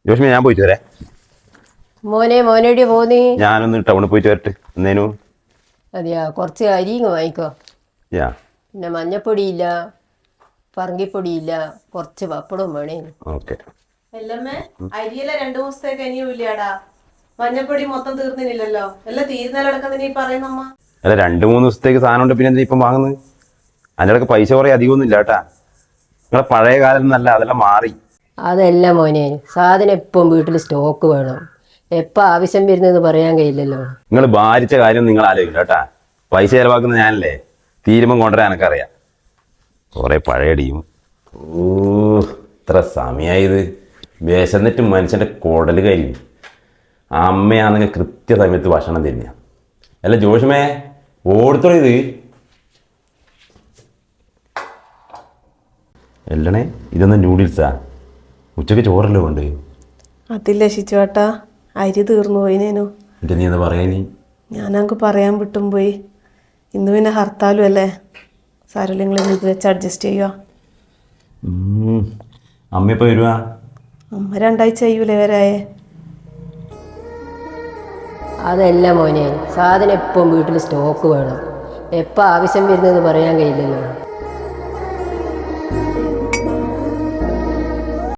ജോഷ്മി ഞാൻ പോയിട്ട് വരാം. മോനെടി പോന്നീ? ഞാനൊന്ന് ടൗണിൽ പോയിട്ട് വരട്ടെ. എന്നേനു അതെയാ, കുറച്ച് അരിങ്ങ് വാങ്ങിക്കോ. യാ പിന്നെ മഞ്ഞപ്പൊടിയില്ല, പറങ്കിപ്പൊടിയില്ല, കുറച്ച് പപ്പടവും വേണേ. ഓക്കെ. എല്ലമ്മേ, അരിയെല്ലാം 2 ദിവസത്തേക്ക് ഇനിയും ഇല്ലാടാ. മഞ്ഞപ്പൊടി മൊത്തം തീർന്നില്ലല്ലോ. എല്ലാം തീരുന്നതിലടക്കം നീ പറയുന്നമ്മ. അല്ല 2-3 ദിവസത്തേക്ക് സാധനം ഉണ്ട്. പിന്നെ എന്താ ഇപ്പം വാങ്ങുന്നത്? അതിൻ്റെ ഇടയ്ക്ക് പൈസ കുറേ അധികമൊന്നും ഇല്ല കേട്ടാ. നിങ്ങളെ പഴയ കാലം എന്നല്ല, അതെല്ലാം മാറി. അതല്ല മോനെ, സാധനം എപ്പം വീട്ടിൽ സ്റ്റോക്ക് വേണം. എപ്പോൾ ആവശ്യം വരുന്നതെന്ന് പറയാൻ കഴിയില്ലല്ലോ. നിങ്ങൾ ഭാരിച്ച കാര്യം നിങ്ങൾ ആലോചിക്കില്ല കേട്ടാ. പൈസ ചിലവാക്കുന്ന ഞാനല്ലേ, തീരുമ്പം കൊണ്ടുവരാൻ എനിക്കറിയാം. കുറേ പഴയടിയും. ഓ, ഇത്ര സമയമായത്. വിശന്നിട്ട് മനുഷ്യൻ്റെ കുടൽ കരിയും. അമ്മയാണെങ്കിൽ കൃത്യസമയത്ത് ഭക്ഷണം തരുന്ന. അല്ല ജോഷമേ, ഓടുത്തോ ഇത്. എല്ലണേ, ഇതൊന്നും നൂഡിൽസാ? ഉച്ചയ്ക്ക് ചോറല്ലോ ഉണ്ട്. അതില്ല ശിച്ചുവേട്ടാ, അരി തീർന്നു പോയിനേനു. എന്നിട്ട് നീ എന്താ പറയാ? നീ ഞാനങ്ങ് പറയാൻ വിട്ടും പോയി. ഇന്ന് പിന്നെ ഹർത്താലും അല്ലേ. സാരല്യങ്ങളിൽ ഇത് വെച്ച് അഡ്ജസ്റ്റ് ചെയ്യുക. അമ്മ ഇപ്പോൾ വരുവാ? അമ്മ 2 ആഴ്ച ചെയ്യൂലേ വരായേ. അതല്ല മോനെ, സാധനം എപ്പം വീട്ടിൽ സ്റ്റോക്ക് വേണം. എപ്പോൾ ആവശ്യം വരുന്നതെന്ന് പറയാൻ കഴിയില്ലല്ലോ.